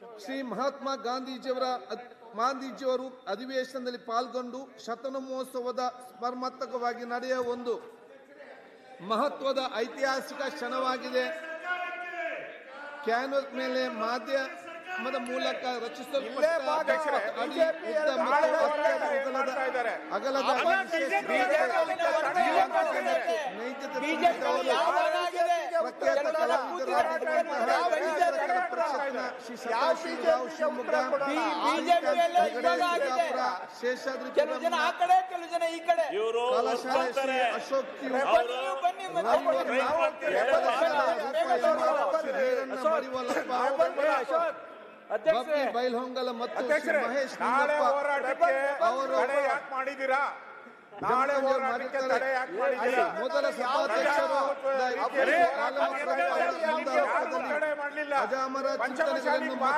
ಶ್ರೀ ಮಹಾತ್ಮ ಗಾಂಧೀಜಿಯವರು ಅಧಿವೇಶನದಲ್ಲಿ ಪಾಲ್ಗೊಂಡು ಶತನ ಮಹೋತ್ಸವದ ಸ್ಮರಣಾರ್ಥಕವಾಗಿ ನಡೆಯುವ ಒಂದು ಮಹತ್ವದ ಐತಿಹಾಸಿಕ ಕ್ಷಣವಾಗಿದೆ. ಕ್ಯಾನ್ವಾಸ್ ಮೇಲೆ ಮಾಧ್ಯಮದ ಮೂಲಕ ರಚಿಸಲ್ಪಟ್ಟ ಅಗಲದ ಪ್ರಖ್ಯಾತ ಶೇಷಾದ್ರಿ ಅಶೋಕ್ ಬೈಲ್ಹೊಂಗಲ ಮತ್ತು ಮಹೇಶ್ ಮಾಡಿದ್ದೀರಾ? ನಾಳೆ ಮೊದಲ ಸಭಾಧ್ಯಕ್ಷರು ಅಜಾಮರ ಚಿಂತನೆಗಳನ್ನು